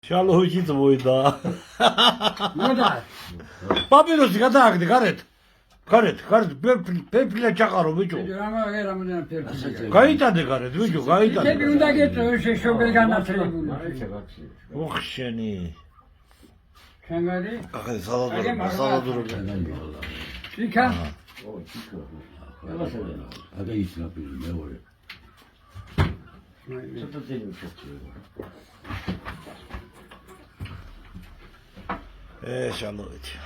შალოიჩიც მოიდა. მოდა. პაპიროსი გადააგდე გარეთ. გარეთ, ფერფილა ჩაყარო ბიჭო. რამოდან ფერფილი. გაიტანე გარეთ ბიჭო, გაიტანე. ისები უნდა გეწო შეშობილ განათლებული. ოხშენი. შენგარი? ახლა სალადურო. ჩიკა? ადა ისნაფილი მეორე. ცოტა ძილი შეჭირება. შალოიჩი.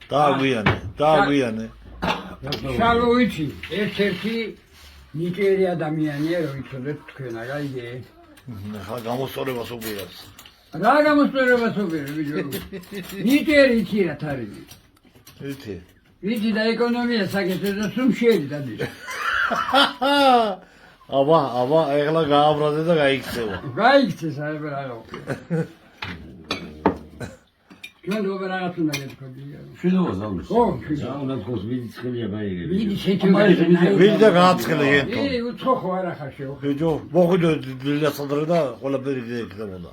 დააგვიანე. შალოიჩი, ერთ-ერთი ნიჭიერი ადამიანია, რომ იცოდეთ თქვენ, აიგე? ახლა გამოსწორებას უყურებს. რა გამოსწორებას უყურებ, ბიჭო? ნიჭიერი იცი რა თარიღი. იცი. ვიცი და ეკონომია საკეთებს და სულ შეიძლება ბიჭო. აბა, ეხლა გააბრაზე და გაიქცევა. გაიქცეს აი რა. ჩვენ როგორ უნდა გეთქვი? შენობა ზაურის. ხო, ზაუნა თქოს ვიდი ცხელია გაიგები. ვიდი შეჭირდება. ვიდი და გააცხელე ენტო. უცხო ხო არ ახაშეო. ბიჭო, მოხიდო დილასადრე და ყველაფერი იქნებოდა.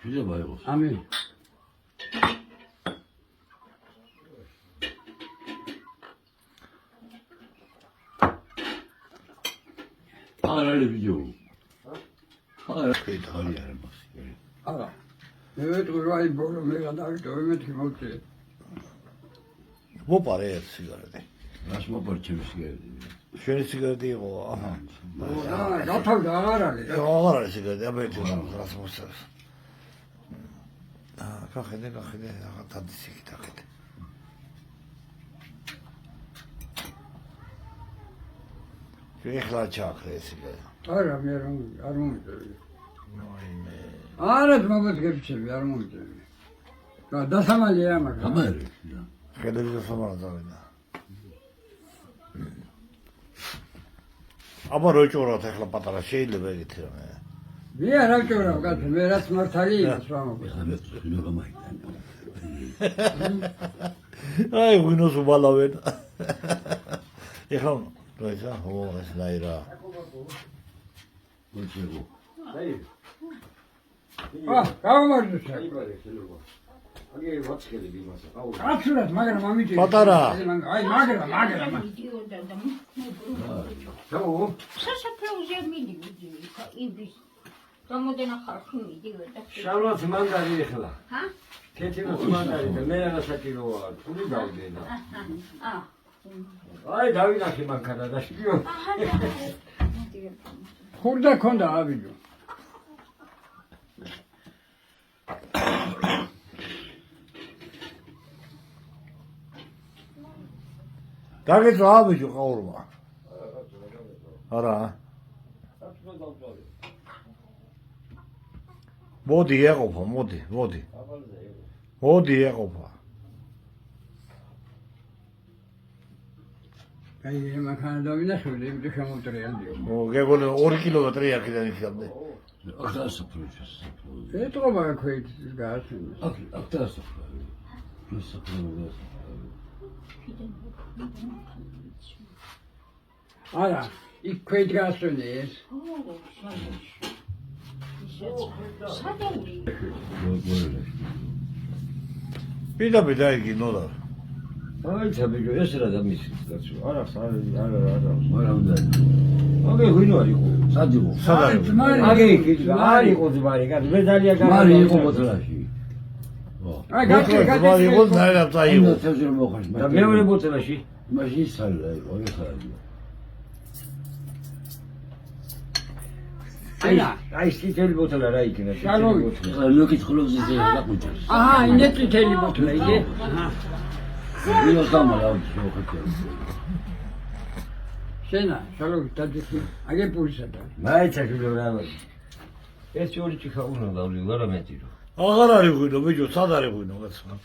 შენობა იყოს. ამინ. აღარალი ვიდეო. აღარალი თალია მას. არა. მე ვეთქვი რა აი ბოლო მე გადავიდო მეთქი მოვწე. მოპარე ერთ სიგარეტი. რას მოპარჩები სიგარეტი? შენი სიგარეტი იყო, აჰა. გათავდა აღარ არის. აღარ არის სიგარეტი, აბეთო რას მოსწევს. გახედე, აღარ დადის იქ დახედე. ეხლა ჩახრე სიგარეტი. არა მე არ მომიწევი. ნოიმე. არა მომწევი არ მომიწევი. რა დასამალია მაგრამ. ამარი. ხელებზე სამარა დავინა. აბა როჭოროთ ეხლა პატარა შეიძლება ეკითხე რა მე. მე არ ავჭორავ კაცო მე რაც მართალი ის რა მოგე. ახლა შენობა მაიტანო. აი ვინოს უბალავენ. ეხლა როცა ხო ეს დაირა. მოწევო. გამომარჯვე. აგი ვაცხელი იმასა. კაცურად მაგრამ ამიჭი. პატარა. აი მაგრამ. ჩაო. სასაფლაოზე მიდივიდი იმის გამოდენა ხალხი მიდივიდა. შალვაც მანდარი ეხლა. ჰა? თეთროს მანდარი და მე რასაკიროა. თული დავდენა. აა. აი დავინახე მანქანა და შპიო. ხურდა ქონდა ავიდო. დაგეწვა აბიჯო ყაურმა. არა. მოდი ეყოფა, მოდი. მოდი ეყოფა. აი მანქანა დავინახე და შემოუტრიალდიო. გეგონე 2 კილომეტრი აქედან იქამდე. ახლა საფროჩეს. ეთყობა ქვით გააცნეს. ახლა საფროჩეს. საფროჩეს. არა, იქ ქვით გააცნეს. სადავი. პირდაპირ დაიგინოდა. აი თაბიჯო ეს რა დამისის კაცო. არა. არა უნდა. აგი ვინო არისო? სადიღო. აგი არისო ძმარი კაცო. მე ძალიან გამარი იყო ბოთლაში. აი გაკეთე. იყო დაერა წაიღო. თევზი რომ მოხარ. და მეორე ბოთლაში მაშინ სალდა იყო ეხლა. აი სიტელი ბოთლა რა იქნება? შალოვი. მოკითხულობს ეს დაყუჭებს. აჰა, ინე წითელი ბოთლა იგე. აჰა. ვინო გამარა შეხოთე. შენა, შალოვი დაძიხი. აგე პულსა და. მაიცა შულო რა. ეს ორი ჭიქა უნდა დავლიო რა მეტირო. აღარ არის ღვინო, ბიჭო, სად არის ღვინო, კაცო?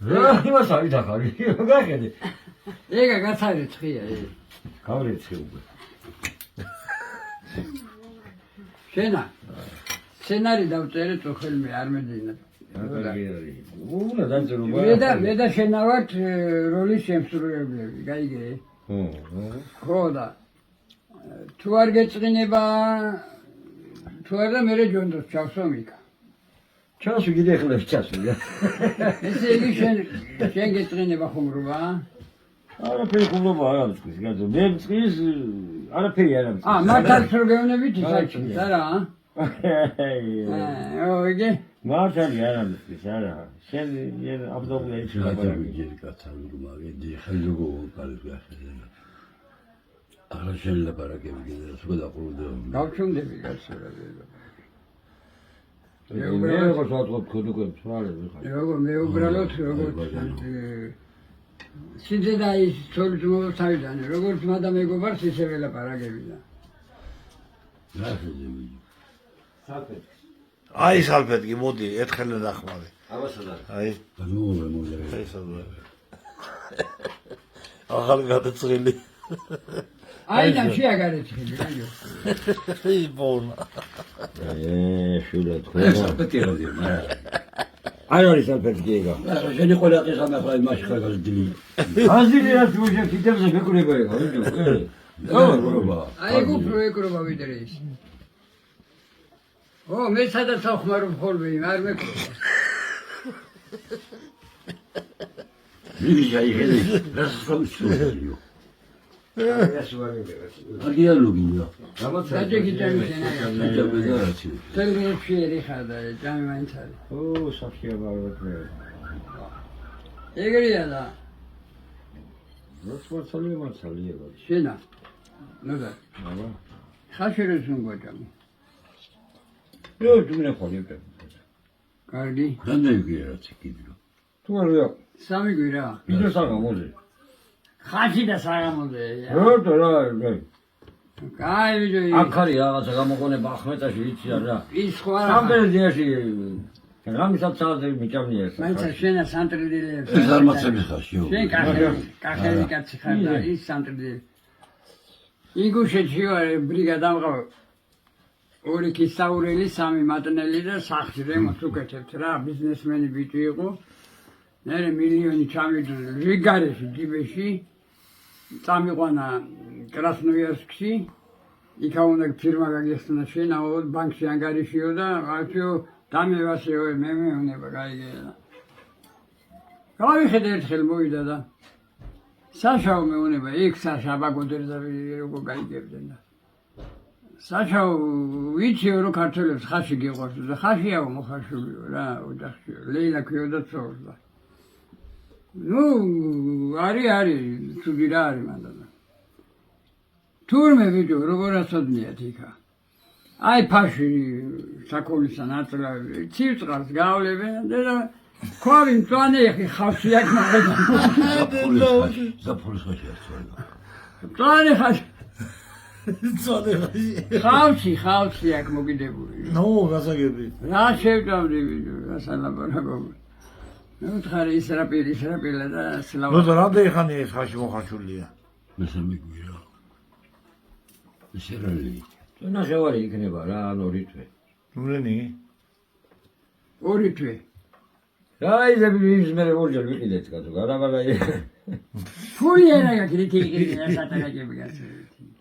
რა იმას არის ახალი? გახედე. ეგა გაცარეცხია ეგ. გავრეცხე უკვე. შენა. სცენარი დავწერე წოხელმე არ მეძინა. უნდა დაწერო. მე და შენა ვართ როლის შემსრულებლები, გაიგე? ხო და თუ არ გეწყინება თუ არა მე ჯონდოს ჩავსო მიქა ჩასვი კიდე ხლებს ჩასვი ესე იგი შენ გეწყინება ხუმრობა არაფერი ხუმრობა არ არის ის გაზო მე წყის არაფერი არ არის მართალ შეგევნებით საჭირს არა ოიგე მართალი არ არის ის არა შენ აბდობლე ის ვიჯერ კაცალურმა ვიდი ხალხო პალგა არა შენ ლაპარაკები კიდე სხვა დაყრუდო გავჩუნდები გასურა მე როგორ ვთქვათ ქუდუქებს რა არის როგორ მე უბრალოდ როგორ სიძედა ის თორჯმო თავიდან როგორც მადა მეგობარს ისევე ლაპარაკები და რა შეძები საფეთ აი სალფეტი მოდი ერთხელ ნახმარი ამასადა აი მოულე აი სადღა ახალ გადაწყილი აი და შეაგარეცხილი აი ბონა შულა თქვა სალფეტი როდი არ არის საფეთი გიგა შენი ყოლაყი ხამახლა იმაში ხაგაზდილი აზილი რა თუჟე კიდევზე მეკრება იყო გურობა აი გუფროეკრობა ვიდრე ის მე სადაც ახმარო ხოლმე არ მეკრობა ვიჟა იხედი რა სწორია აგია ლუგინო დაჯეკიტები შენაა დაჯეკიტები თელგებში ერიხადა ჯამი მაინც არის საფშია ბარბატე ეგრეა და როცა მართალია შენა ნოდა აბა ხაშერეს უნგოჭამი თუ მე ხოლმე კარგი რამდენი გიერაც კიდრო თუ არა სამი გვირა ვიდეო საღამოზე ხაში და საღამოზე რა კაი ვიდეო აქ არის რაღაცა გამოყენება ახმეტაში ვიცი რა ის სხვა რამდენი დიაში რამისაც საათი მიჭამნია მაინც შენა სანტრიდელებს ეს არ მოცემი ხაშიო შენ კახელი კაცი ხარ და ის სანტრიდელი იგუშეთში ვარ ბრიგადა მყავ ორი ქისაურელი სამი მატნელი და სახლი რემონტს უკეთებთ რა ბიზნესმენი ბიჭი იყო ნერე მილიონი ჩამიდრე რიგარეში ჯიბეში წამიყვანა კრასნოიარსკში იქა უნდა ფირმა გაგიხსნა შენაო ბანკში ანგარიშიო და არჩიო დამევასეო მე მეუნება გაიგელა გავიხედე ერთხელ მოვიდა და საშაო მეუნება იქ საშა ბაგოდერდა როგორ გაიგებდნენ და საშაო ვიციო რომ ქართველებს ხაში გიყვარს და ხაშიაო მოხაშულიო რა ოჯახშიო ლეილა ქვიოდა წორს და არის ცუდი რა არის მანდანა თურმე ვიდეო როგორ ასოდნიათ იქა აი ფაში საკოლისა ნაწლავი ცივწყალს გავლებენ და ქვავი მწვანე ხი ხავში აქ მაგდა ზაფხულის ხაში ასწორდა მწვანე ხავში წოდე ხავში აქ მოგიდებული ნო გასაგები რა შევჭამდი ვიდეო რა სალაპარაკობ ნუთხარი ისრაპილა და სლავა ნუ რამდენი ხანი ეს ხაში მოხარშულია მესამე გვირა ისერალი ნახევარი იქნება რა ან ორი თვე ნულენი ორი თვე რა იზები ის მე ორჯერ ვიყიდეთ კაცო გარაბალა ფული არა გაკრიტიკი და სატარაკები გასული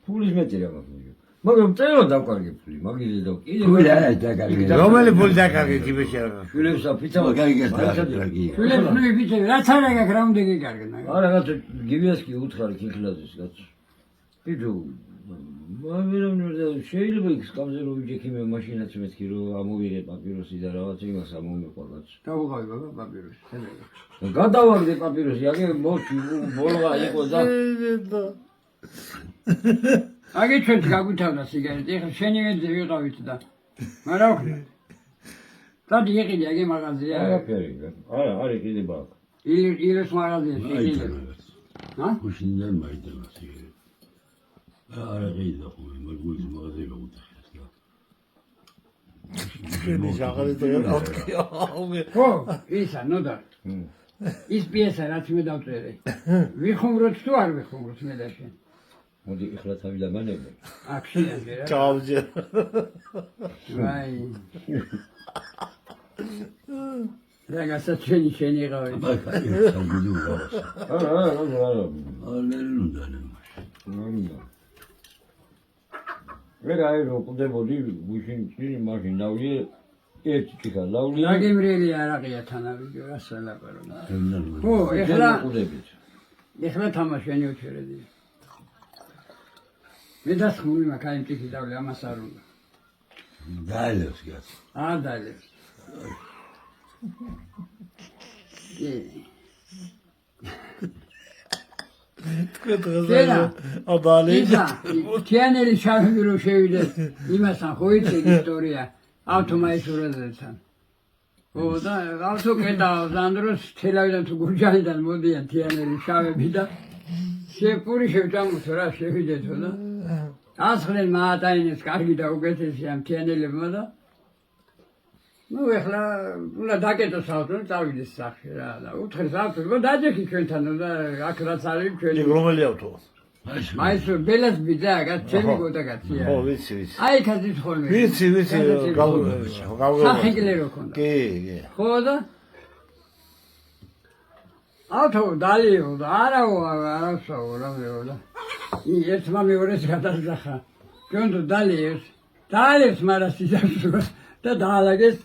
ფულის მეტი რა მაქვს მაგრამ წერო დავკარგე ფული მაგილი და კიდე ფული არა დაკარგე რომელი ფული დაკარგე ჯიბეში არა შვილებსა ფიცავა გაიგეს დაკარგი შვილებს ნუ ვიце რაც არა გაგრაუნდი გიკარგნა არა კაცო გივიას კი უთხარი ქიქლაძის კაცო ბიჭო მაგრამ შეიძლება იქ სკამზე რო ვიჯექი მე მაშინაც მეთქი რომ ამოვიღე პაპიროსი და რაღაც იმას ამომეყვა კაცო დავუყავი ბაბა პაპიროსი გადავაგდე პაპიროსი აგე მოჩი ბოლვა იყო და აგე ჩვენც გაგვითავდა სიგარეტი ეხლა შენივე ვიყავით და მაგრამ ვქნა დადი იყიდი აგე მაღაზია არაფერი არა არის კიდე ბაკ ილეს მაღაზიაში იყიდი ჰა გუშინიდან მაიდება სიგარეტი არა ყიდა ხოლმე მაგულის მაღაზია გაუთხრეს და შენი ჟაღალი და ხო ისა ნოდა ის პიესა რაც მე დავწერე ვიხუმროთ თუ არ ვიხუმროთ მე და შენ მოდი ეხლა თავი დაგანებო აქ შეიძლება რა ჩავჯე ვაი რაგასაც შენი იყავი არა არ ნერუნდა ნამია მე აი რო ყდებოდი გუშინ წინ მაშინ დავლიე ერთი ჭიქა დავლიე ნაგემრიელი არაღია თანავიდეო რას ველაპარაკო ხო ეხლა თამაშენი უჩერედი მე დასხმული მაქვს აი ჭიქი დავლე ამას არ უნდა დაელევს გას არ დაელევს თქვენ დღეზე აბალი თიანელი შავები რო შევიდეს იმასთან ხო იცი ისტორია ავტომაისურადთან ხო და ავტოკეტავს ანდროს თელავიდან თუ გურჯანიდან მოდიან თიანელი შავები და შეპური შევჭამოთ რა შევიდეთო და ასხლენ მაატაინეს კარგი და უკეთესი ამ თიანელებმა და ნუ ეხლა უნდა დაკეტოს ავტო და წავიდეს სახში რა და უთხრეს ავტო დაჯექი ჩვენთანო და აქ რაც არის ჩვენი რომელი ავტოა მაისო ბელას ბიძა გაც ჩემი გოდა გაცია ხო ვიცი აი ქაცის ხოლმე ვიცი სახიკლერო ქონდა კი ხო და ავტო დალიო და არასაო რამეო და ერთმა მეორეს გადასახა ჩვენო დალიეს მაგრამ სიზარსო და დაალაგეს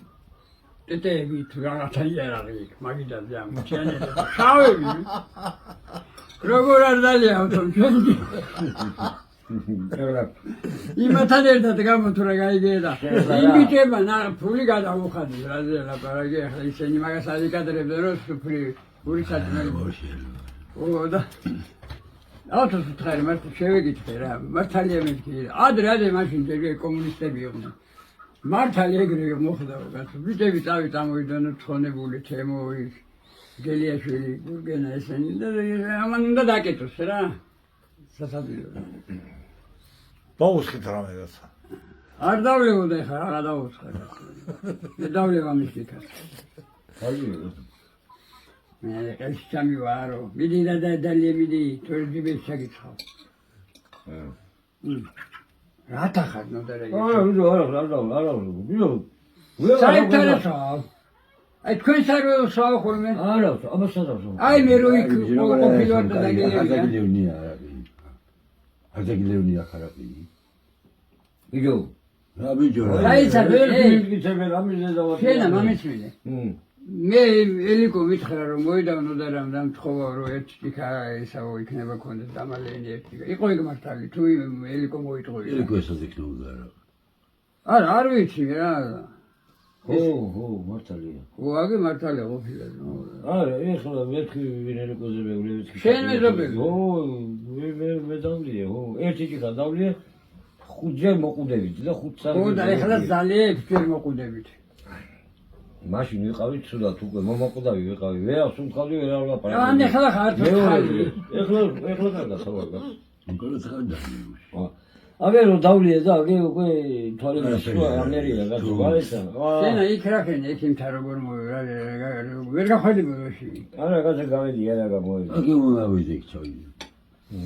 ტეტები თუ რაღაცა იარაღი მაგიდან ძამ ჩანელი შავები როგორ არ დალია ავტო ჩვენი იმათან ერთად გამოთვრა გაიგედა იმიტება ფული გადავუხადი რაზე ლაპარაკი ახლა ისინი მაგას ადიკადრებდნენ რომ სუფრი ფული საჭმელი ო და ავტოს უთხარი მას შევეკითხე რა მართალია მეთქი ადრე მაშინ ძეგე კომუნისტები იყვნენ მართალი ეგრე მოხდაო კაცო ბიჭები წავით ამოვიდნენ თხოვნებული თემოი გელიაშვილი გურგენა ესენი და ამან უნდა დაკეტოს რა სასადილო დაუსხით რამე რაცა არ დავლევოდა ხა რა დაუსხა მე დავლევა მისიქას მე ეს ჩემი ვარო მიდი და დალე მიდი თორჯიბე შეგიცხავ რატა ხარ ნოდერე საერთოდ აი თქვენ საერთოდ ხოლმე არა აბა სადავ აი მე რო იქ ყოფილვარ და დაგილევნია არაგილევნია ხარაბინი ბიჭო რა ბიჭო რაიცა შენა მამიცმიდე მე ელიკო მითხრა რომ მოიდავნო და რამ თხოვა რომ ერთ ჭიქა ესაო იქნება კონდეს დამალენი ერთი იყო იქ მართალი თუ ელიკო მოიტყოი ელიკო ესაც იქნებოდა რა არ ვიცი რა ხო მართალია ხო აგი მართალია ყოფილა არა ეხლა მეთქი ვინერიკოზე მეუბნებით შენ მეზობელი ხო მე დავლიე ხო ერთი ჭიქა დავლიე ხუთჯერ მოყუდებით და ხუთსა ხო და ეხლა ძალიან ერთჯერ მოყუდებით მაშინ ვიყავით ცუდად უკვე მომაყუდავი ვიყავი ვეავს უმხავდი ვერავ ლაპარაკი ან ეხლა ხარ ხალი ეხლა კარგა საბაგა უკეთეს ხარდა აგე რო დავლიე და აგე უკვე თვალე გასულა ამერია გასულა გაიცა შენა იქ რახენ ექიმთა როგორ ვერ გახვედებოდა შე არა კაცი გავედი არა გამოვედი აგე მომავიდი ჩავი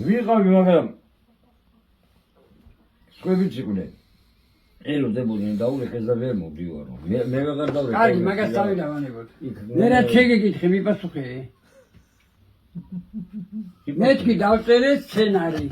ვიყავი მაგრამ სკვებიც იყვნენ ელო დებოდნენ დაულეკეს და ვერ მოვდივარო მე ვეღარ დავრეკე კარგი მაგას თავი დავანებოთ მე რა შეგეკითხე მიპასუხე მეთქი დავწერე სცენარი